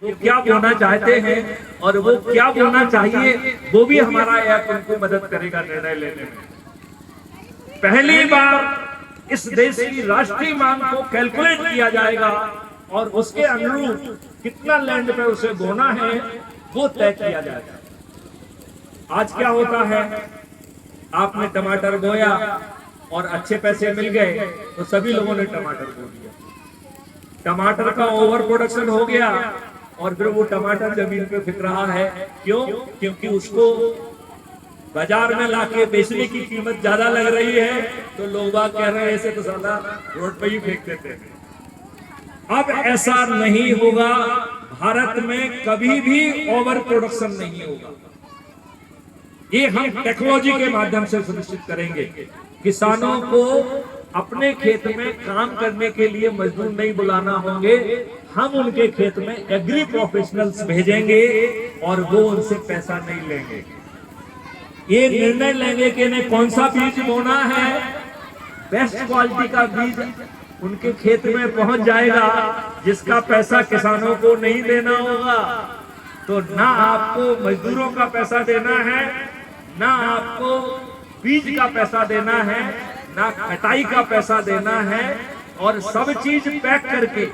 वो क्या बोना चाहते हैं और वो क्या बोना चाहिए, वो भी हमारा ऐप उनको मदद करेगा निर्णय लेने में। पहली बार इस देश की राष्ट्रीय मांग को कैलकुलेट किया जाएगा और उसके अनुरूप कितना लैंड पे उसे बोना है वो तय किया जाएगा। आज क्या होता है, आपने टमाटर बोया और अच्छे पैसे मिल गए तो सभी लोगों ने टमाटर बो दिया। टमाटर का ओवर प्रोडक्शन हो गया और फिर वो टमाटर जमीन पे फिर रहा है। क्यों? क्योंकि उसको बाजार में लाके बेचने की कीमत ज्यादा लग रही है, तो लोग बाग कह रहे हैं ऐसे तो साला रोड पे ही फेंक देते हैं। अब ऐसा नहीं होगा, भारत में कभी भी ओवर प्रोडक्शन नहीं होगा। ये हम टेक्नोलॉजी के माध्यम से सुनिश्चित करेंगे। किसानों को अपने खेत में काम करने के लिए मजदूर नहीं बुलाना होंगे, हम उनके खेत में एग्री प्रोफेशनल्स भेजेंगे और वो उनसे पैसा नहीं लेंगे। ये निर्णय लेंगे कि नहीं कौन सा बीज बोना है, बेस्ट क्वालिटी का बीज उनके खेत में पहुंच जाएगा, जिसका पैसा किसानों को नहीं देना होगा। तो ना आपको मजदूरों का पैसा देना है, ना आपको बीज का पैसा देना है, ना कटाई का पैसा देना है, और सब चीज पैक करके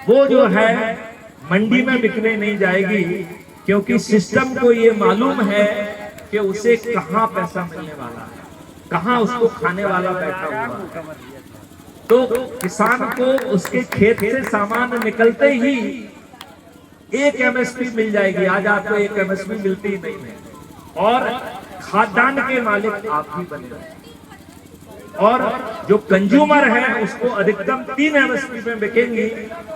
वो जो है मंडी में बिकने नहीं जाएगी, क्योंकि सिस्टम को ये मालूम है कि उसे कहां पैसा मिलने वाला है, कहां उसको खाने वाला बैठा हुआ है। तो किसान को उसके खेत से सामान निकलते ही एक एमएसपी मिल जाएगी। आज आपको एक एमएसपी मिलती ही नहीं है, और खाद्यान्न के मालिक आप ही बने रहे, और जो कंज्यूमर है उसको अधिकतम 3 एमएसपी में बिकेंगी,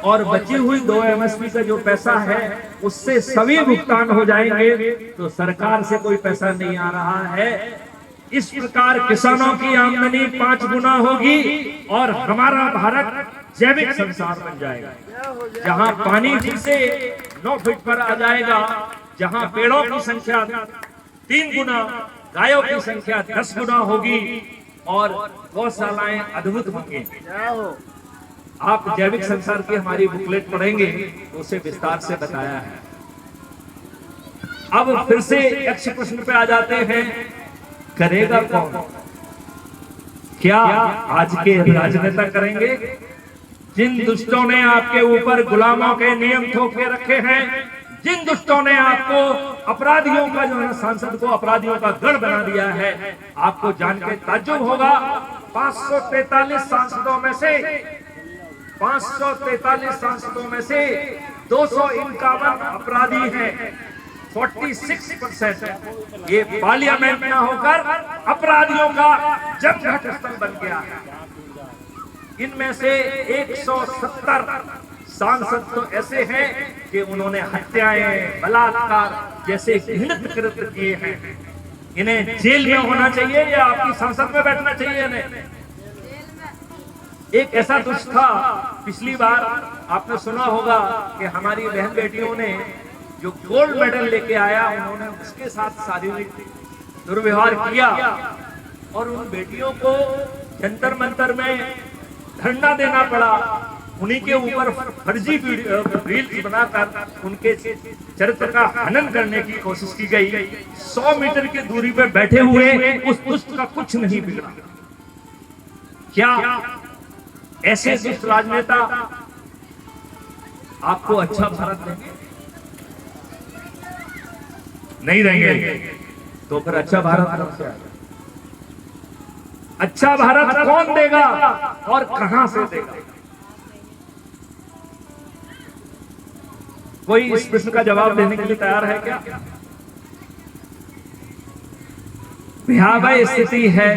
और बची हुई 2 एमएसपी का जो पैसा है उससे सभी भुगतान हो जाएंगे। तो सरकार से कोई पैसा नहीं आ रहा है। इस प्रकार किसानों की आमदनी 5 गुना होगी और हमारा भारत जैविक संसार बन जाएगा, जहां पानी फिर से 9 फीट पर आ जाएगा, जहां पेड़ों की संख्या 3 गुना, गायों की संख्या 10 गुना होगी, और गौशालाएं अद्भुत होंगी। आप जैविक संसार की हमारी बुकलेट पढ़ेंगे तो उसे विस्तार से बताया है। अब फिर से यक्ष प्रश्न पे आ जाते हैं, करेगा कौन? क्या आज के राजनेता करेंगे? जिन दुष्टों ने आपके ऊपर गुलामों के नियम थोप के रखे हैं, जिन दुष्टों ने आपको अपराधियों का जो है सांसद को अपराधियों का गढ़ बना दिया है, आपको जान के ताज्जुब होगा 543 सांसदों में से 251 अपराधी हैं, 46%। ये पार्लियामेंट ना होकर अपराधियों का जमघट स्थल बन गया है। इनमें से 170 सांसद तो ऐसे हैं कि उन्होंने हत्याएं, बलात्कार जैसे घृणित कृत्य किए हैं। इन्हें जेल में होना चाहिए या आपकी संसद में बैठना चाहिए इन्हें? एक ऐसा दुष्ट था, पिछली बार आपने सुना होगा कि हमारी बहन बेटियों ने जो गोल्ड मेडल लेके आया, उन्होंने उसके साथ शारीरिक दुर्व्यवहार किया, और उन बेटियों को जंतर मंतर में धरना देना पड़ा। उन्हीं के ऊपर फर्जी रील्स बनाकर उनके चरित्र का हनन करने की कोशिश की गई। 100 मीटर की दूरी पर बैठे हुए उस दुष्ट का कुछ नहीं बिगड़ा। क्या ऐसे दुष्ट राजनेता आपको अच्छा भारत देंगे? नहीं देंगे। तो फिर अच्छा भारत कौन से आएगा? अच्छा भारत कौन देगा और कहां से देगा? कोई इस प्रश्न का जवाब देने के लिए तैयार है क्या? भयावह स्थिति है,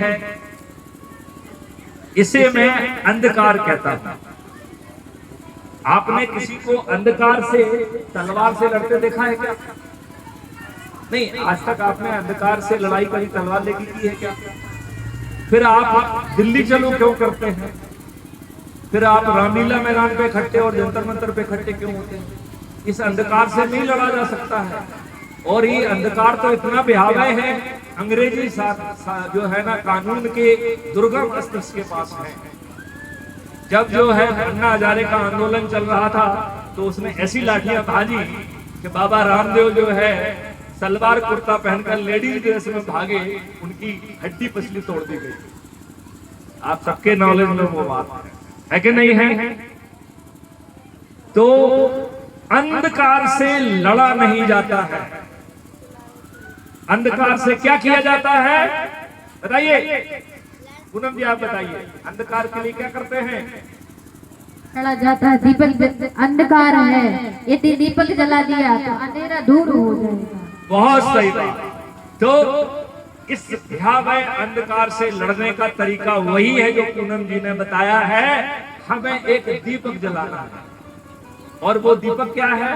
इसे मैं अंधकार कहता हूं। आपने किसी को अंधकार से तलवार से लड़ते देखा है क्या? नहीं, आज तक आपने अंधकार से लड़ाई कभी तलवार लेके की है क्या? फिर आप दिल्ली चलो क्यों करते हैं? फिर आप रामलीला मैदान पे इकट्ठे और जंतर मंतर पे इकट्ठे क्यों होते हैं? इस अंधकार से नहीं लड़ा जा सकता है। और ये अंधकार तो इतना भयावह है, अंग्रेजी जो है ना कानून के दुर्गम अस्त्र के पास है। जब जो है अन्ना हजारे का आंदोलन चल रहा था तो उसने ऐसी लाठियां भाजी कि बाबा रामदेव जो है सलवार कुर्ता पहनकर लेडीज ड्रेस में भागे, उनकी हड्डी पसली तोड़ दी गई। आप सबके नॉलेज में वो बात है कि नहीं है? तो अंधकार से लड़ा नहीं जाता है। अंधकार से क्या किया जाता है बताइए पूनम जी, आप बताइए अंधकार के लिए क्या करते हैं? लड़ा जाता है। दीपक अंधकार है, यदि दीपक जला दिया तो अंधेरा दूर हो जाएगा। बहुत सही बात। तो इस भयावह अंधकार से लड़ने का तरीका वही है जो पूनम जी ने बताया है। हमें एक दीपक जलाना है, और वो दीपक क्या है?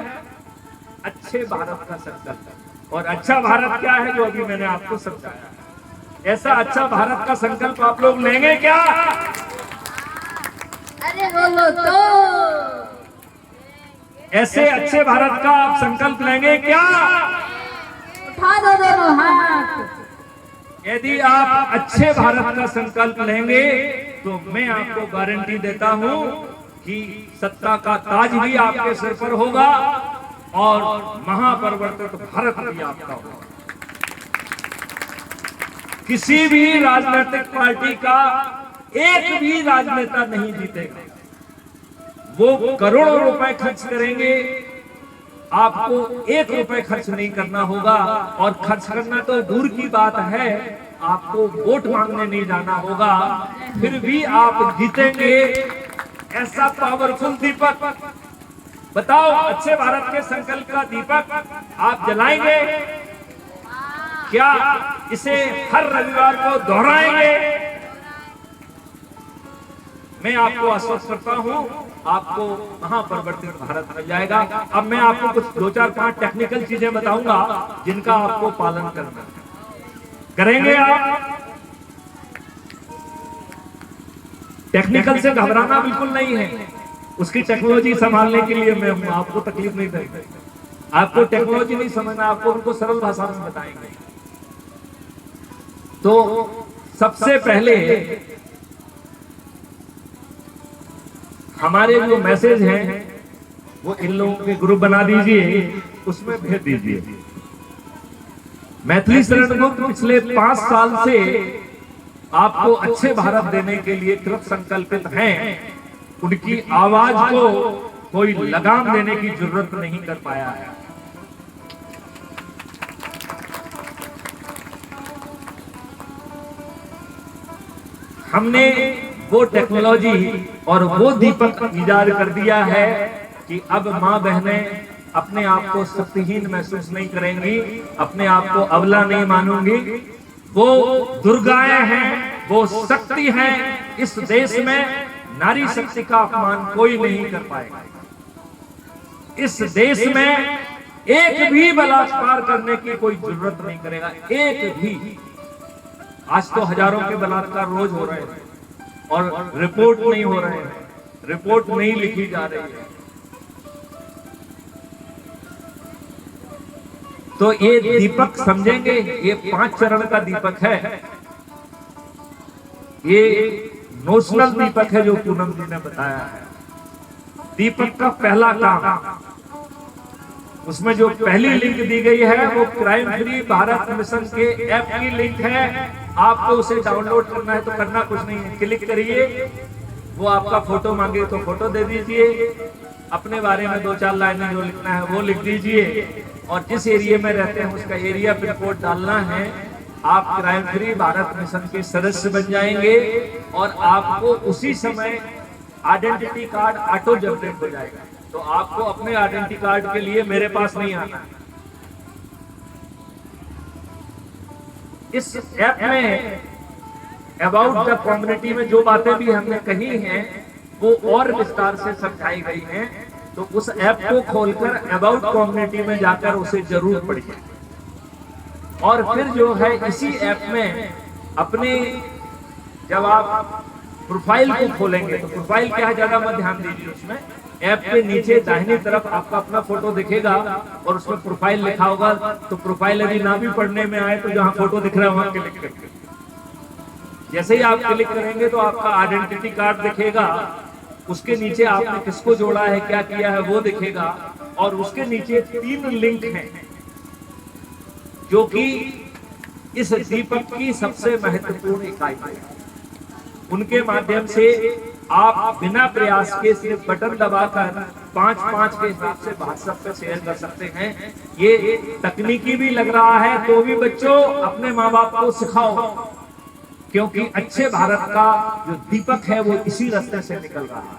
अच्छे भारत का संकल्प। और अच्छा भारत क्या है जो अभी मैंने आपको समझाया। ऐसा अच्छा भारत का संकल्प आप लोग लेंगे क्या? अरे बोलो तो। ऐसे अच्छे भारत का आप संकल्प लेंगे क्या? उठा दो दोनों हाथ। यदि आप अच्छे भारत का संकल्प लेंगे तो मैं आपको गारंटी देता हूं कि सत्ता का ताज भी आपके सिर पर होगा और महापरिवर्तित भारत भी आपका होगा। किसी भी राजनीतिक पार्टी का एक भी राजनेता नहीं जीतेगा। वो करोड़ों रुपए खर्च करेंगे, आपको 1 रुपए खर्च नहीं करना होगा। और खर्च करना तो दूर की बात है, आपको वोट मांगने नहीं जाना होगा, फिर भी आप जीतेंगे। ऐसा पावरफुल दीपक बताओ, अच्छे भारत के संकल्प का दीपक आप जलाएंगे क्या? इसे हर रविवार को दोहराएंगे? मैं आपको आश्वस्त करता हूं, आपको महापरिवर्तित भारत मिल जाएगा। अब मैं आपको कुछ 2-4-5 टेक्निकल चीजें बताऊंगा जिनका आपको पालन करना है। करेंगे आप? टेक्निकल से घबराना बिल्कुल नहीं है, उसकी टेक्नोलॉजी संभालने के लिए मैं हूं, आपको तकलीफ नहीं देंगे। आपको टेक्नोलॉजी नहीं समझना, आपको उनको सरल भाषा में बताएंगे। तो सबसे पहले हमारे जो मैसेज हैं वो इन लोगों के ग्रुप बना दीजिए, उसमें भेज दीजिए। मैथिली शरण गुप्त पिछले 5 साल से आपको अच्छे भारत देने के लिए कृत संकल्पित हैं। उनकी आवाज को कोई लगाम देने की जरूरत नहीं कर पाया है। हमने वो टेक्नोलॉजी और वो दीपक इजाद कर दिया है कि अब माँ बहनें अपने आप को शक्तिहीन महसूस नहीं करेंगी, अपने आप को अबला नहीं मानूंगी। वो दुर्गाएं हैं, वो शक्ति हैं। इस देश में नारी शक्ति का अपमान कोई नहीं कर पाएगा। इस देश में एक भी बलात्कार करने की कोई जरूरत नहीं करेगा, एक भी। आज तो हजारों के बलात्कार रोज हो रहे हैं और रिपोर्ट नहीं हो रहे हैं, रिपोर्ट नहीं लिखी जा रही है। तो ये दीपक समझेंगे, ये 5 चरण का दीपक है। ये नोशनल दीपक है जो पूनम जी ने बताया है। दीपक का पहला काम, उसमें जो पहली लिंक दी गई है वो क्राइम फ्री भारत मिशन के ऐप की लिंक है। आपको उसे डाउनलोड करना है तो करना कुछ नहीं है, क्लिक करिए। वो आपका फोटो मांगे तो फोटो दे दीजिए, अपने बारे में 2-4 लाइनें जो लिखना है वो लिख दीजिए, और जिस एरिया में रहते हैं उसका एरिया पिन कोड डालना है। आप क्राइम फ्री भारत मिशन के सदस्य बन जाएंगे और आपको उसी समय आइडेंटिटी कार्ड ऑटो जनरेट हो जाएगा। तो आपको अपने आइडेंटिटी कार्ड के लिए मेरे पास नहीं आना। इस ऐप में अबाउट द कम्युनिटी में जो बातें भी हमने कही हैं वो और विस्तार से समझाई गई हैं। तो उस ऐप को खोलकर अबाउट कम्युनिटी में जाकर उसे जरूर पढ़िए। और फिर जो है इसी ऐप में अपने, जब आप प्रोफाइल को खोलेंगे तो प्रोफाइल क्या है ज्यादा मत ध्यान दीजिए। उसमें ऐप के नीचे दाहिनी तरफ आपका अपना फोटो दिखेगा और उसमें प्रोफाइल लिखा होगा। तो प्रोफाइल यदि ना भी पढ़ने में आए तो जहां फोटो दिख रहा है वहां क्लिक करके, जैसे ही आप क्लिक करेंगे तो आपका आइडेंटिटी कार्ड दिखेगा उसके नीचे आपने किसको जोड़ा है, क्या किया है वो दिखेगा। और उसके नीचे 3 लिंक हैं जो कि इस दीपक की सबसे महत्वपूर्ण इकाई है। उनके माध्यम से आप बिना प्रयास के सिर्फ बटन दबाकर 5-5 के हिसाब से व्हाट्सएप पे शेयर कर सकते हैं। ये तकनीकी भी लग रहा है, तो भी बच्चों अपने माँ बाप को सिखाओ, क्योंकि अच्छे भारत का जो दीपक है वो इसी रास्ते से निकल रहा है।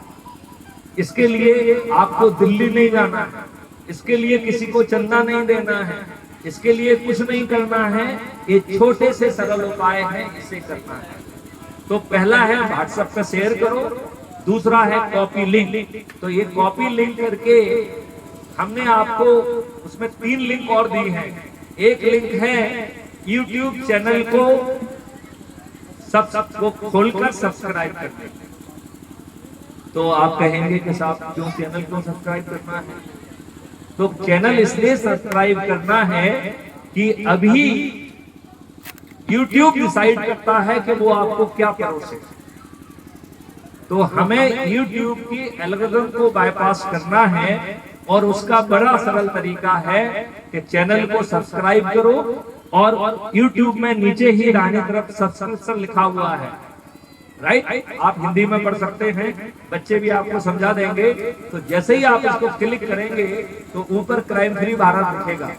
इसके लिए आपको दिल्ली नहीं जाना है, इसके लिए किसी को चंदा नहीं देना है, इसके लिए कुछ नहीं करना है। ये छोटे से सरल उपाय है, इसे करना है। तो पहला है व्हाट्सएप पे शेयर करो, दूसरा है कॉपी लिंक। तो ये कॉपी लिंक करके हमने आपको उसमें 3 लिंक और दी हैं। एक लिंक है YouTube चैनल को सबको खोलकर सब्सक्राइब करने। तो आप कहेंगे कि साहब क्यों चैनल को सब्सक्राइब करना है? तो चैनल इसलिए सब्सक्राइब करना है कि अभी YouTube डिसाइड करता है कि वो आपको क्या परोसे। तो हमें YouTube की एल्गोरिथम को बाईपास करना है, और उसका बड़ा सरल तरीका है कि चैनल को सब्सक्राइब करो, और YouTube में नीचे ही दाहिनी तरफ सब्सक्रिप्शन लिखा हुआ है, राइट। आप हिंदी में पढ़ सकते हैं, बच्चे भी आपको समझा देंगे। तो जैसे ही आप इसको क्लिक करेंगे तो ऊपर क्राइम फ्री भारत दिखेगा,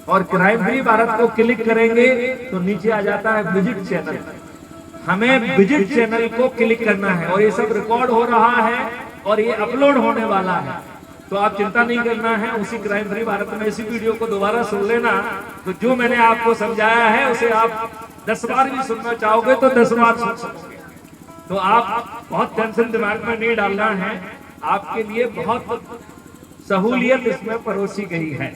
और क्राइम फ्री भारत को क्लिक करेंगे तो नीचे आ जाता है विजिट चैनल। हमें विजिट चैनल को क्लिक करना है, और ये सब रिकॉर्ड हो रहा है और ये अपलोड होने वाला है। तो आप चिंता नहीं करना है, उसी क्राइम फ्री भारत में इसी वीडियो को दोबारा सुन लेना। तो जो मैंने आपको समझाया है उसे आप 10 बार भी सुनना चाहोगे तो 10 बार सुन सकोगे। तो आप बहुत टेंशन दिमाग में नहीं डालना है, आपके लिए बहुत सहूलियत इसमें परोसी गई है।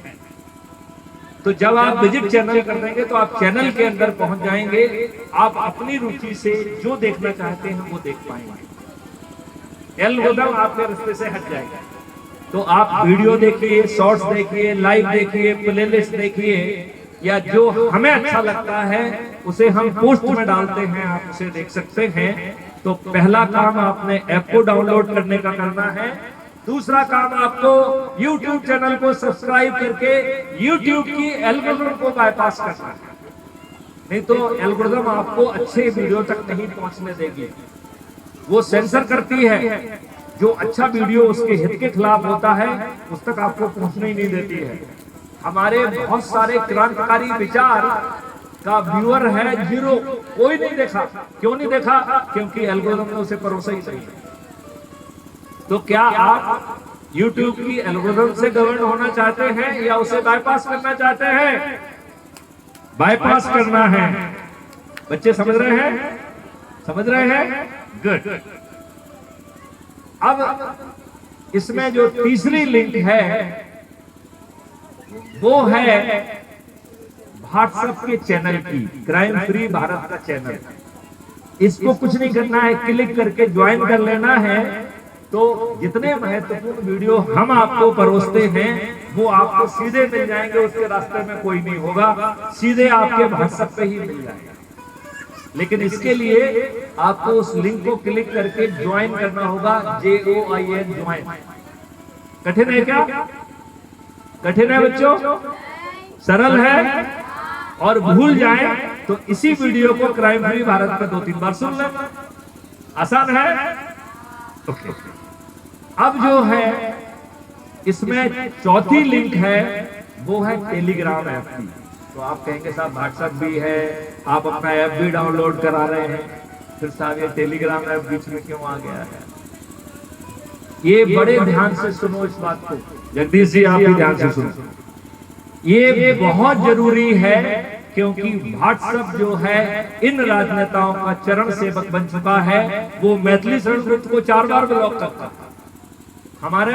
तो जब आप विजिट चैनल कर देंगे तो आप चैनल के अंदर पहुंच जाएंगे, आप अपनी रुचि से जो देखना चाहते हैं वो देख पाएंगे। एल्गोरिथम आपके रास्ते से हट जाएगा। तो आप वीडियो देखिए, शॉर्ट्स देखिए, लाइव देखिए, प्लेलिस्ट देखिए, या जो हमें अच्छा लगता है उसे हम पोस्ट में डालते हैं, आप उसे देख सकते हैं। तो पहला काम आपने ऐप को डाउनलोड करने का करना है। दूसरा काम आपको YouTube चैनल को सब्सक्राइब करके YouTube की एल्गोरिथम को बाईपास करना है, नहीं तो एल्गोरिथम आपको अच्छे वीडियो तक नहीं पहुंचने देगी। वो सेंसर करती है, जो अच्छा वीडियो उसके हित के खिलाफ होता है उस तक आपको पहुंचने ही नहीं देती है। हमारे बहुत सारे क्रांतिकारी विचार का व्यूअर है 0, कोई नहीं देखा। क्यों नहीं देखा? क्योंकि एल्गोरिथम ने उसे परोसा ही नहीं। तो क्या आप YouTube की एल्गोरिथम से गवर्न होना चाहते हैं या उसे बाईपास करना चाहते हैं? बाईपास करना है। बच्चे समझ रहे हैं? समझ रहे हैं? गुड। अब इसमें जो तीसरी लिंक है वो है व्हाट्सएप के चैनल की, क्राइम फ्री भारत का चैनल। इसको कुछ नहीं करना है, क्लिक करके ज्वाइन कर लेना है। तो जितने महत्वपूर्ण वीडियो हम आपको परोसते हैं वो आपको सीधे मिल जाएंगे, उसके रास्ते में कोई नहीं होगा, सीधे आपके व्हाट्सएप पे ही मिल जाएगा। लेकिन इसके लिए आपको उस लिंक को क्लिक करके ज्वाइन करना होगा, JOIN ज्वाइन। कठिन है क्या? कठिन है बच्चों? सरल है? और भूल जाए तो इसी वीडियो को क्राइम फ्री भारत में 2-3 बार सुन लें। आसान है? ओके। अब जो है इसमें चौथी लिंक है वो है टेलीग्राम ऐप की। तो आप कहेंगे साहब व्हाट्सएप भी है, आप अपना ऐप भी डाउनलोड करा रहे हैं, फिर साहब ये टेलीग्राम ऐप बीच में क्यों आ गया है? ये बड़े ध्यान से सुनो इस बात को, जगदीश जी आप भी ध्यान से सुनो। ये बहुत जरूरी है क्योंकि व्हाट्सएप जो है इन राजनेताओं का चरण सेवक बन चुका है। वो मैथिली शरणगुप्त को 4 बार ब्लॉक करता। हमारे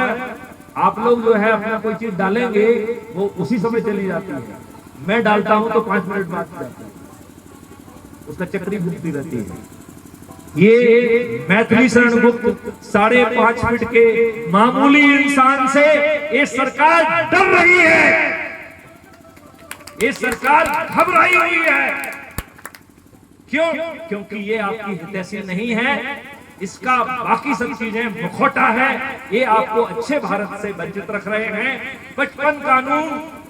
आप लोग जो है अपना कोई चीज डालेंगे वो उसी समय चली जाती है, मैं डालता हूं तो 5 मिनट बाद जाती है, उसका चक्री घूमती रहती है। ये मैथिली शरणगुप्त 5.5 फीट के मामूली इंसान से ये सरकार डर रही है, ये सरकार घबराई हुई है। क्यों? क्योंकि ये आपकी हितैषी नहीं है, इसका बाकी सब चीजें मुखौटा है। ये आपको अच्छे भारत से वंचित रख रहे हैं। 55 कानून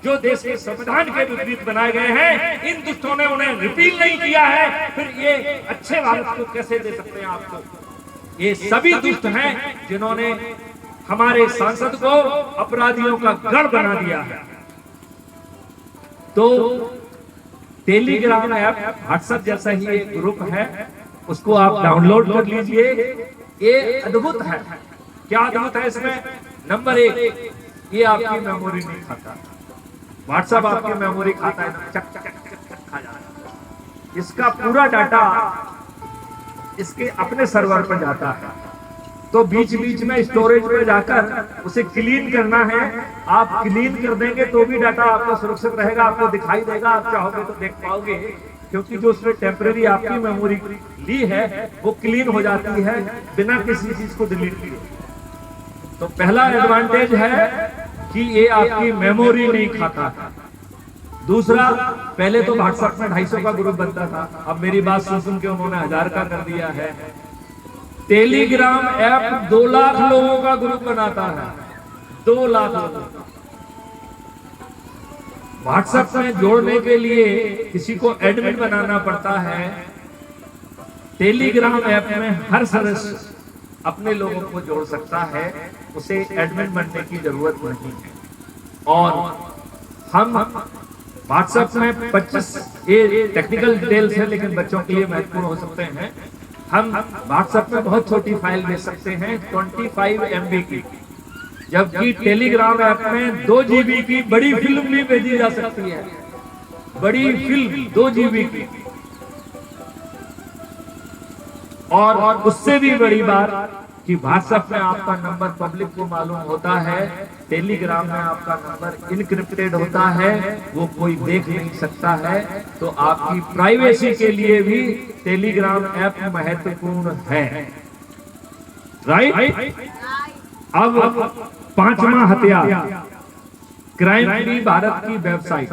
जो देश के संविधान के विपरीत बनाए गए हैं, इन दुष्टों ने उन्हें रिपील नहीं किया है, फिर ये अच्छे भारत को कैसे दे सकते हैं आपको? ये सभी दुष्ट हैं जिन्होंने हमारे सांसद को अपराधियों का गढ़ बना दिया है। तो टेलीग्राम ऐप, व्हाट्सएप जैसा ही एक ग्रुप है, उसको आप डाउनलोड कर लीजिए। ये अद्भुत है। क्या अद्भुत है इसमें? नंबर 1, ये आपकी मेमोरी नहीं खाता। व्हाट्सएप आपकी मेमोरी खाता है, चक चक चक चक खा जाता है। इसका पूरा डाटा इसके अपने सर्वर पर जाता है, तो बीच बीच में स्टोरेज पे जाकर उसे क्लीन करना है। आप क्लीन कर देंगे तो भी डाटा आपका सुरक्षित रहेगा, आपको दिखाई देगा, आप चाहोगे तो देख पाओगे, क्योंकि जो उसने टेम्परेरी आपकी मेमोरी ली है वो क्लीन हो जाती है बिना किसी चीज को डिलीट किए। तो पहला एडवांटेज है कि ये आपकी मेमोरी नहीं खाता। दूसरा, पहले तो व्हाट्सएप में 250 का ग्रुप बनता था, अब मेरी बात सुन के उन्होंने 1000 का कर दिया है। टेलीग्राम ऐप 2 लाख लोगों का ग्रुप बनाता है, 2 लाख लोगों का। व्हाट्सएप में जोड़ने के लिए किसी को एडमिन बनाना पड़ता है। टेलीग्राम ऐप में हर सदस्य अपने लोगों को जोड़ सकता है, उसे एडमिन बनने की जरूरत नहीं है। और हम व्हाट्सएप में 25, ये टेक्निकल डिटेल्स है लेकिन बच्चों के लिए महत्वपूर्ण हो सकते हैं। हम व्हाट्सएप में बहुत छोटी फाइल भेज सकते हैं, 25 MB की, जबकि टेलीग्राम ऐप में 2 GB की बड़ी फिल्म भी भेजी जा सकती है। बड़ी फिल्म 2 GB की। और उससे भी बड़ी बात कि व्हाट्सएप में आपका नंबर पब्लिक को मालूम होता है, टेलीग्राम में आपका नंबर इनक्रिप्टेड होता है, वो कोई देख नहीं सकता है। तो आपकी प्राइवेसी के लिए भी टेलीग्राम ऐप महत्वपूर्ण है। राइट? अब 5वां हथियार, क्राइम फ्री भारत की वेबसाइट,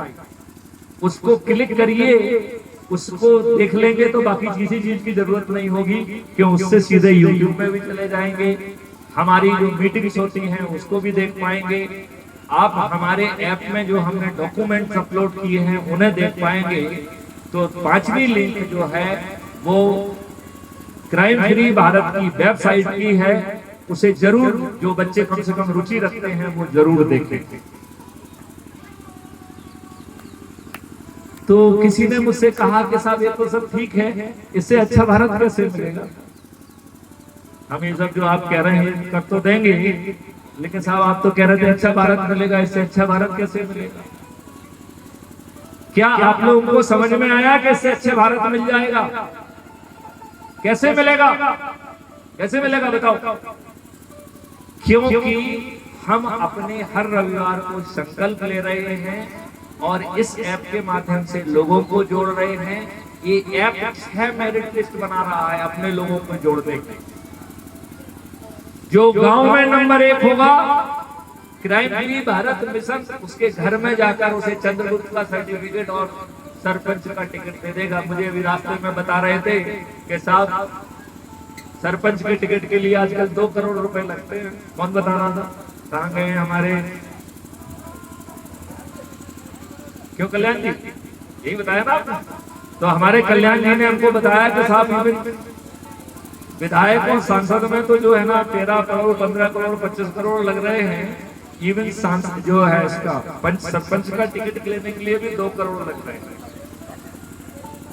उसको क्लिक करिए। उसको देख लेंगे तो बाकी किसी चीज की जरूरत नहीं होगी, क्यों? उससे सीधे YouTube में भी चले जाएंगे। हमारी जो मीटिंग्स होती हैं उसको भी देख पाएंगे। आप हमारे ऐप में जो हमने डॉक्यूमेंट्स अपलोड किए हैं उन्हें देख पाएंगे। तो 5वीं लिंक जो है वो क्राइम फ्री भारत की वेबसाइट की है, उसे जरूर, जो बच्चे कम से कम रुचि रखते हैं वो जरूर देखें। तो किसी ने मुझसे कहा कि साहब ये तो सब ठीक है, इससे अच्छा भारत कैसे मिलेगा? हम ये सब जो आप कह रहे हैं कर तो देंगे, लेकिन साहब आप तो कह रहे थे अच्छा भारत मिलेगा, इससे अच्छा भारत कैसे मिलेगा? क्या आप लोगों को समझ में आया कि इससे अच्छे भारत मिल जाएगा? कैसे मिलेगा? कैसे मिलेगा बताओ? क्योंकि हम अपने हर रविवार को संकल्प ले रहे हैं और इस ऐप के माध्यम से लोगों को जोड़ रहे हैं। ये ऐप 6 मेरिट लिस्ट बना रहा है अपने लोगों को जोड़ने की। जो गांव में नंबर 1 होगा क्राइम फ्री भारत मिशन, उसके घर में जाकर उसे चंद्रगुप्त का सर्टिफिकेट और सरपंच का टिकट दे देगा। मुझे अभी रास्ते में बता रहे थे कि साहब सरपंच के टिकट के लिए आजकल 2 करोड़ रुपए लगते हैं। कौन बता रहा था? कहाँ गए हमारे, क्यों कल्याण जी? यही बताया था आपने। तो हमारे कल्याण जी ने हमको बताया कि साहब विधायक और सांसद में तो जो है ना 13 करोड़ 15 करोड़ 25 करोड़ लग रहे हैं। इवन सांसद जो है इसका सरपंच का टिकट लेने के लिए भी 2 करोड़ लग रहे हैं।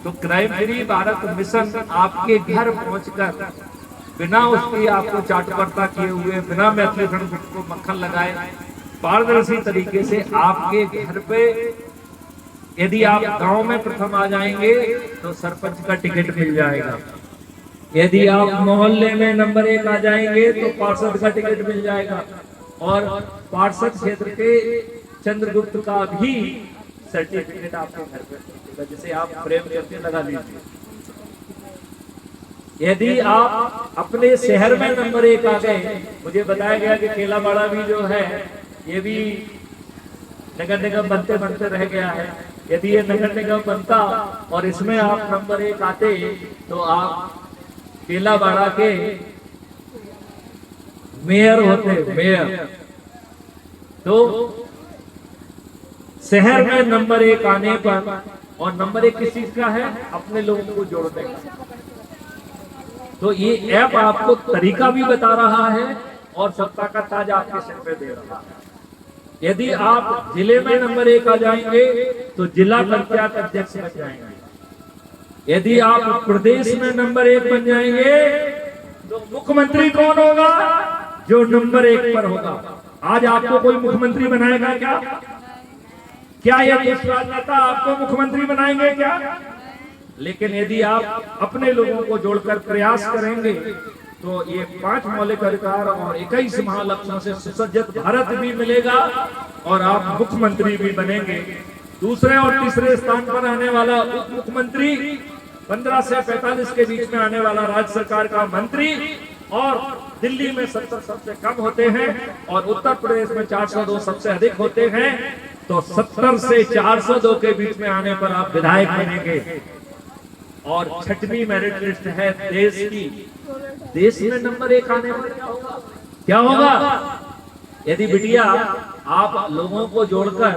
तो क्राइम फ्री भारत मिशन आपके घर पहुंचकर बिना उसकी आपको चाटुकर्ता किए हुए, बिना मैथिलीकरण को मक्खन लगाए, पारदर्शी तरीके से आपके घर पे, यदि आप गांव में प्रथम आ जाएंगे तो सरपंच का टिकट मिल जाएगा। यदि आप मोहल्ले में नंबर 1 आ जाएंगे तो पार्षद का टिकट मिल जाएगा। और पार्षद क्षेत्र के चंद्रगुप्त का भी सर्टिफिकेट आपके घर पे मिलेगा, जिसे आप फ्रेम करके लगा लीजिए। यदि आप अपने शहर में नंबर 1 आ गए, मुझे बताया गया कि केलावाड़ा भी जो है ये भी नगर निगम बनते बनते रह गया है। यदि ये नगर निगम बनता और इसमें आप नंबर 1 आते तो आप केलावाड़ा के मेयर होते, मेयर। तो शहर में नंबर 1 आने पर, और नंबर 1 किस चीज का है? अपने लोगों को जोड़ने का। तो ये ऐप आपको तरीका भी बता रहा है और सत्ता का ताज आपके सिर पे दे रहा है। यदि आप जिले में नंबर 1 आ जाएंगे तो जिला पंचायत अध्यक्ष बन जाएंगे। यदि आप प्रदेश में नंबर 1 बन जाएंगे तो मुख्यमंत्री कौन होगा? जो नंबर 1 पर होगा। आज आपको कोई मुख्यमंत्री बनाएगा क्या? क्या यह देश राजनेता आपको मुख्यमंत्री बनाएंगे क्या? लेकिन यदि आप अपने लोगों को जोड़कर प्रयास करेंगे तो ये 5 मौलिक अधिकार और 21 महालक्ष्यों से सुसज्जित भारत भी मिलेगा और आप मुख्यमंत्री भी बनेंगे। दूसरे और तीसरे स्थान पर आने वाला उप मुख्यमंत्री, 15 से 45 के बीच में आने वाला राज्य सरकार का मंत्री, और दिल्ली में 70 सबसे कम होते हैं और उत्तर प्रदेश में 402 सबसे अधिक होते हैं। तो 70 से 402 के बीच में आने पर आप विधायक बनेंगे। और 6वीं मेरिट लिस्ट है देश की। देश में नंबर 1 आने पर क्या होगा? यदि बिटिया आप लोगों को जोड़कर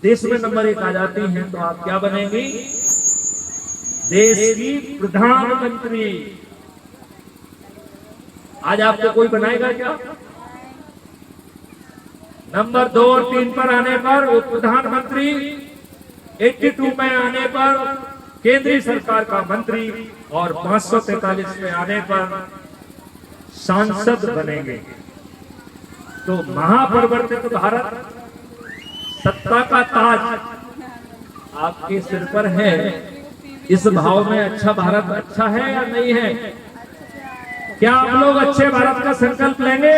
देश में नंबर 1 आ जाती हैं तो आप क्या बनेंगी? देश की प्रधानमंत्री। आज आपको कोई बनाएगा क्या? नंबर 2 और 3 पर आने पर उप प्रधानमंत्री, 82 में आने पर केंद्रीय सरकार का मंत्री और 543 में आने पर सांसद बनेंगे। तो महापरिवर्तित भारत, सत्ता का ताज आपके सिर पर है। इस भाव में अच्छा भारत अच्छा है या नहीं है? क्या आप लोग अच्छे भारत का संकल्प लेंगे?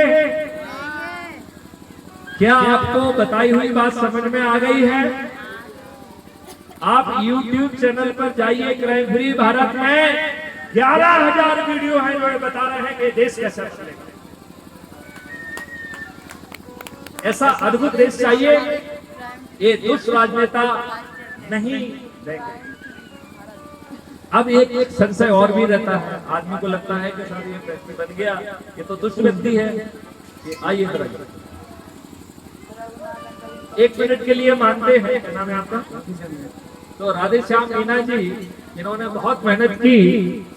क्या आपको बताई हुई बात समझ में आ गई है? आप YouTube चैनल पर जाइए, क्राइम फ्री भारत में 11,000 वीडियो हैं जो बता रहे हैं कि देश कैसा चलेगा। ऐसा अद्भुत देश चाहिए, ये दुष्ट राजनेता नहीं देंगे। अब एक संशय और भी रहता है, आदमी को लगता है कि सर ये व्यक्ति बन गया, ये तो दुष्ट व्यक्ति है। आइए इधर, 1 मिनट के लिए मानते हैं। क्या नाम है आपका? तो राधे श्याम मीना जी, इन्होंने बहुत मेहनत की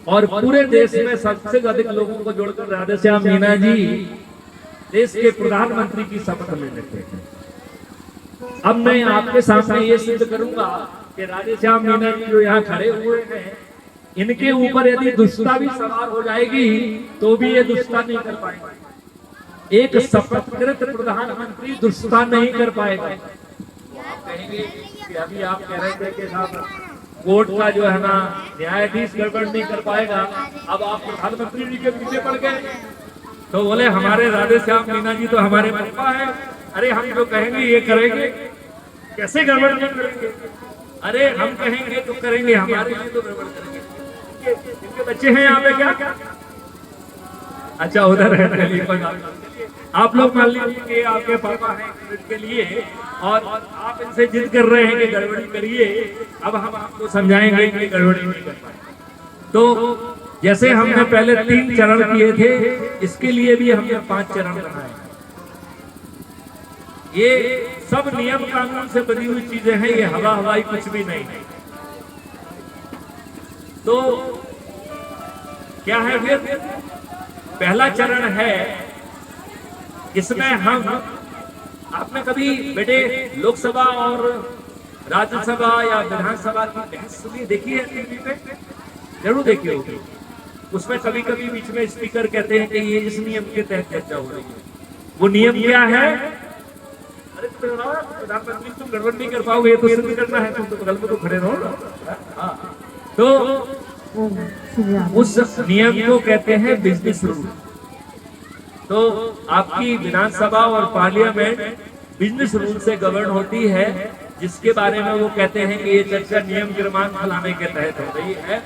और पूरे देश में सबसे अधिक लोगों को जोड़कर राधे श्याम मीना जी देश के प्रधानमंत्री की शपथ ले लेते हैं। अब मैं आपके सामने ये सिद्ध करूंगा कि राधे श्याम मीना जी जो यहाँ खड़े हुए हैं, इनके ऊपर यदि दुष्टता भी सवार हो जाएगी तो भी ये दुष्टता नहीं कर पाएंगे। एक शपथकृत प्रधानमंत्री दुष्टता नहीं कर पाएगा। आप कहेंगे कि अभी आप कह रहे थे कि साहब कोर्ट का जो है ना न्यायाधीश गड़बड़ नहीं कर पाएगा, अब आप प्रधानमंत्री जी के पीछे पड़ गए। तो बोले हमारे राधे श्याम मीना जी तो हमारे पापा है। अरे हम जो कहेंगे ये करेंगे, कैसे गड़बड़ नहीं करेंगे? अरे हम कहेंगे तो करेंगे, हमारे लिए तो गड़बड़ करेंगे। इनके बच्चे हैं यहाँ पे क्या? अच्छा उधर है। आप लोग मान लीजिए कि आपके पापा हैं के लिए और आप इनसे जिद कर रहे हैं कि गड़बड़ी करिए। अब हम आपको समझाएंगे कि गड़बड़ी नहीं कर पाए। तो जैसे हमने पहले 3 चरण किए थे, इसके लिए भी हमने 5 चरण बनाए। ये सब नियम कानून से बनी हुई चीजें हैं, ये हवा हवाई कुछ भी नहीं है। तो क्या है फिर? पहला चरण है, इसमें हम, आपने कभी बेटे लोकसभा और राज्यसभा या विधानसभा की बहस सुनी, देखी है टीवी पे? जरूर देखी होगी। उसमें कभी कभी बीच में स्पीकर कहते हैं कि ये इस नियम के तहत चर्चा हो रही है। वो नियम क्या है? अरे प्रधानमंत्री तुम गड़बड़ नहीं कर पाओगे, ये तो सिद्ध करना है, तुम तो बगल में तो खड़े रहो। तो उस नियम को कहते हैं बिजनेस रूल। तो आपकी विधानसभा और पार्लियामेंट बिजनेस रूल से गवर्न होती है, जिसके बारे में वो कहते हैं कि ये चर्चा नियम क्रमांक फलाने के तहत हो रही है।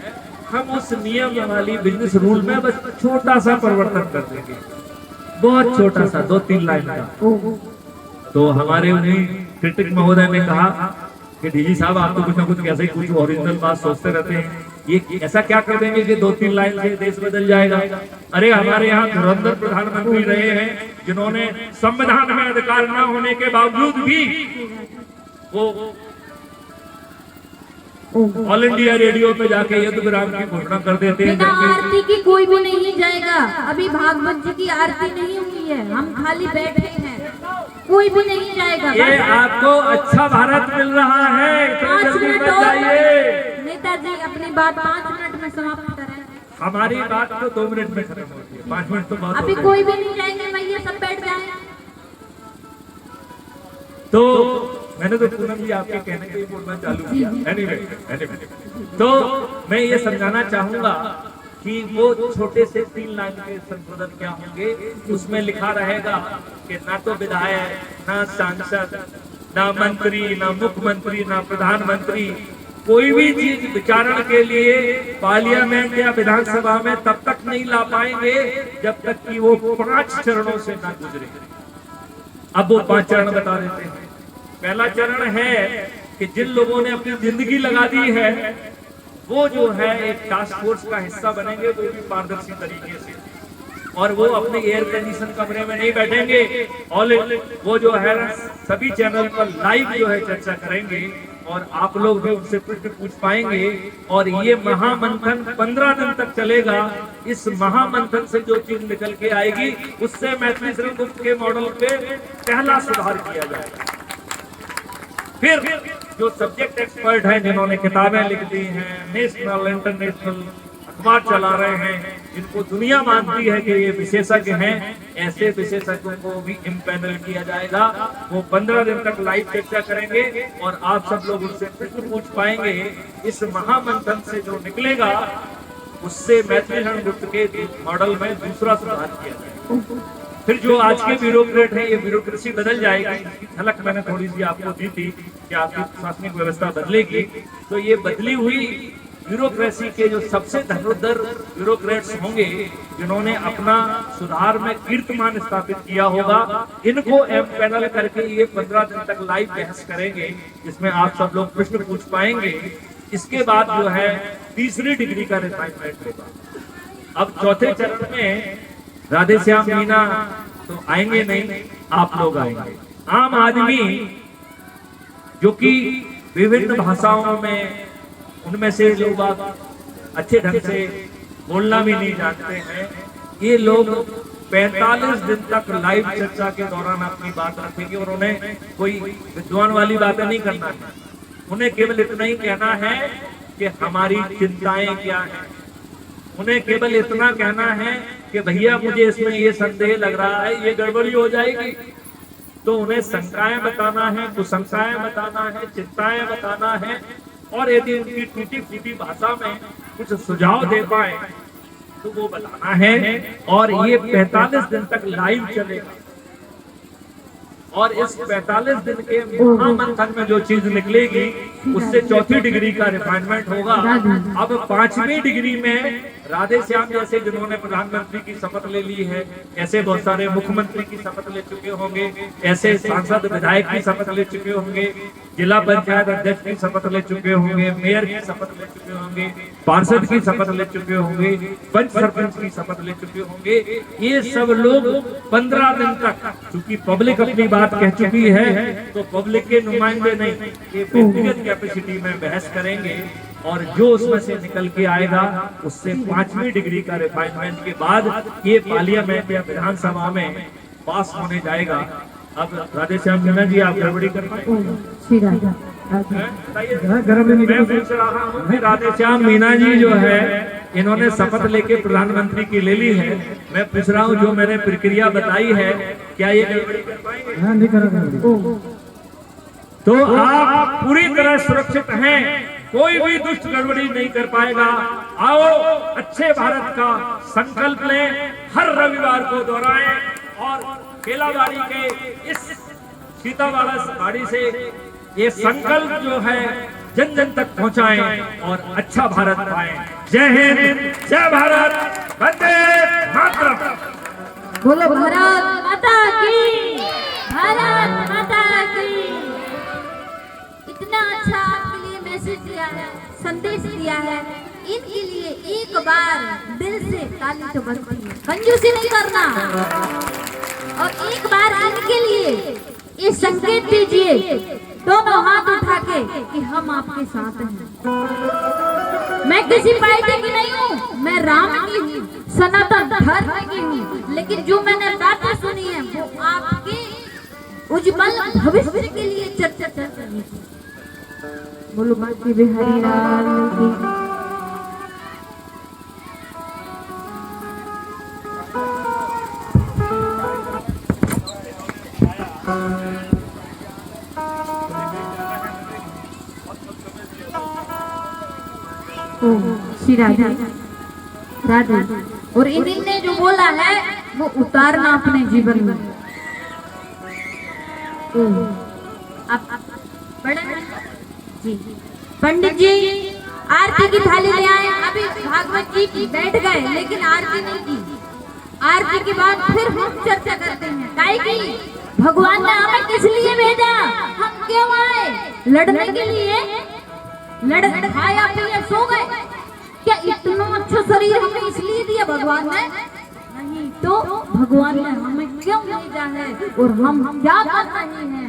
हम उस नियम वाली बिजनेस रूल में बस छोटा सा परिवर्तन कर देंगे, बहुत छोटा सा, 2-3 लाइन का। तो हमारे उन्हीं क्रिटिक महोदय ने कहा कि डीजी साहब आप तो कुछ ना कुछ कैसे कुछ ओरिजिनल बात सोचते रहते हैं, ये ऐसा क्या कर देंगे कि 2-3 लाइन से देश बदल जाएगा? अरे हमारे यहाँ धुरंधर प्रधानमंत्री रहे हैं जिन्होंने संविधान में अधिकार न होने के बावजूद भी वो ऑल इंडिया रेडियो पे जाके युद्ध विराम की घोषणा कर देते हैं। बिना आरती की कोई भी नहीं जाएगा। अभी भागवत जी की आरती नहीं हुई है, हम खाली बैठे हैं, कोई भी नहीं जाएगा। ये आपको अच्छा भारत मिल रहा है, 5 मिनट और चाहिए। नेताजी अपनी बात 5 मिनट में समाप्त करें। हमारी बात तो 2 मिनट में खत्म होती है, 5 मिनट तो बहुत अभी होते हैं। कोई भी नहीं जाएंगे भैया, सब बैठ जाए। तो मैंने तो पूनम जी आपके कहने के लिए बोलना चालू किया। Anyway, तो मैं ये समझाना चाहूंगा कि वो छोटे से 3 लाइन के संशोधन क्या होंगे, उसमें लिखा रहेगा कि ना तो विधायक, ना सांसद, ना मंत्री, ना मुख्यमंत्री, ना प्रधानमंत्री कोई भी चीज विचारण के लिए पार्लियामेंट या विधानसभा में तब तक नहीं ला पाएंगे जब तक कि वो 5 चरणों से ना गुजरे। अब वो 5 चरण बता देते हैं। पहला चरण है कि जिन लोगों ने अपनी जिंदगी लगा दी है वो जो है एक टास्क फोर्स का हिस्सा बनेंगे, वो भी पारदर्शी तरीके से, और वो अपने एयर कंडीशन कमरे में नहीं बैठेंगे। और वो जो है सभी चैनल पर लाइव जो है चर्चा करेंगे और आप लोग भी उनसे प्रश्न पूछ पाएंगे। और ये महामंथन 15 दिन तक चलेगा। इस महामंथन से जो चीज निकल के आएगी उससे मैथिली शरण गुप्त के मॉडल पे पहला सुधार किया जाएगा। फिर जो सब्जेक्ट एक्सपर्ट हैं जिन्होंने किताबें लिख दी हैं, नेशनल इंटरनेशनल अखबार चला रहे हैं, जिनको दुनिया मानती है कि ये विशेषज्ञ हैं, ऐसे विशेषज्ञों को भी इम्पैनल किया जाएगा। वो 15 दिन तक लाइव चर्चा करेंगे और आप सब लोग उनसे प्रश्न पूछ पाएंगे। इस महामंथन से जो निकलेगा उससे मैथिली शरण गुप्त के मॉडल में दूसरा सुधार किया जाएगा। फिर जो आज के ब्यूरोक्रेट है, ये ब्यूरोक्रेसी बदल जाएगी। इसकी झलक मैंने थोड़ी सी आपको दी थी कि आपकी प्रशासनिक व्यवस्था बदलेगी। तो ये बदली हुई ब्यूरोक्रेसी के जो सबसे धनुर्धर ब्यूरोक्रेट्स होंगे, जिन्होंने अपना सुधार में कीर्तिमान स्थापित किया होगा, इनको पैनल करके ये 15 दिन तक लाइव बहस करेंगे, जिसमें आप सब लोग प्रश्न पूछ पाएंगे। इसके बाद जो है तीसरी डिग्री का रिफाइनमेंट होगा। अब चौथे चरण में राधे श्याम मीना तो आएंगे नहीं, आप लोग आएंगे। आम आदमी जो कि विभिन्न भाषाओं में, उनमें से लोग अच्छे ढंग से बोलना भी नहीं जानते हैं, ये लोग 45 दिन तक लाइव चर्चा के दौरान अपनी बात रखेंगे और उन्हें कोई विद्वान वाली बातें नहीं करना है। उन्हें केवल इतना ही कहना है कि हमारी चिंताएं क्या हैं। उन्हें केवल इतना कहना है कि भैया मुझे इसमें ये संदेह लग रहा है, ये गड़बड़ी हो जाएगी। तो उन्हें शंकाएं बताना है, कुशंकाएं बताना है, चिंताएं बताना है, और यदि उनकी टूटी फूटी भाषा में कुछ सुझाव दे पाए तो वो बताना है। और ये 45 दिन तक लाइव चलेगा। और इस 45 दिन के महामंथन में जो चीज निकलेगी उससे चौथी डिग्री का रिफाइनमेंट होगा। अब 5वीं डिग्री में राधे श्याम जैसे जिन्होंने प्रधानमंत्री की शपथ ले ली है, ऐसे बहुत सारे मुख्यमंत्री की शपथ ले चुके होंगे, ऐसे सांसद विधायक की शपथ ले चुके होंगे, जिला पंचायत अध्यक्ष की शपथ ले चुके होंगे, मेयर की शपथ ले चुके होंगे, पार्षद की शपथ ले चुके होंगे, पंच सरपंच की शपथ ले चुके होंगे। ये सब लोग 15 दिन तक, चूंकि पब्लिक अपनी बात कह चुकी है, तो पब्लिक के नुमाइंदे नहीं, ये व्यक्तिगत कैपेसिटी में बहस करेंगे। और जो उसमें से निकल के आएगा उससे 5वीं डिग्री का रिफाइनमेंट के बाद ये पार्लियामेंट या विधानसभा में पास होने जाएगा। अब राधे श्याम मीना जी, आप गड़बड़ी कर पाए? मैं पूछ रहा हूँ, राधे श्याम मीना जी जो है, इन्होंने शपथ लेके प्रधानमंत्री की ले ली है। मैं पूछ रहा हूँ, जो मैंने प्रक्रिया बताई है, क्या ये गड़बड़ी कर पाएंगे? नहीं करेंगे। तो आप पूरी तरह सुरक्षित हैं, कोई भी दुष्ट गड़बड़ी नहीं कर पाएगा। आओ अच्छे भारत का संकल्प लें, हर रविवार को दोहराएं और केलाबाड़ी के इस सीतावाड़ा बाड़ी से ये संकल्प जो है जन जन तक पहुंचाएं और अच्छा भारत पाएं। जय हिंद, जय भारत, वंदे मातरम। बोलो भारत माता की, भारत माता की। इतना अच्छा आपके लिए मैसेज दिया है, संदेश दिया है, इनके लिए एक बार दिल से ताली तो बनती है, कंजूसी नहीं करना। और एक बार इनके लिए ये संकेत दीजिए दोनों हाथ उठा के कि हम आपके साथ हैं। मैं किसी पार्टी की नहीं हूँ, मैं राम की हूँ, सनातन धर्म की हूँ, लेकिन जो मैंने बातें सुनी है वो आपके उज्जवल भविष्य के लिए चर्चा चल रही है। बोलो बाकी बिहारी लाल की। श्री राधे राधे। और इन्होंने जो बोला है वो उतारना अपने जीवन में। आप बड़े जी पंडित जी आरती की थाली ले आए। अभी भागवत जी बैठ गए लेकिन आरती नहीं की। आरती के बाद फिर हम चर्चा करते हैं। काहे की भगवान ने हमें किस लिए भेजा, हम क्यों आए, लड़ने के लिए? लड़ खाया पिया सो गए क्या? इतना अच्छा शरीर हमें इसलिए दिया भगवान ने? नहीं तो भगवान ने हमें क्यों भेजा है और हम क्या कर रहे हैं?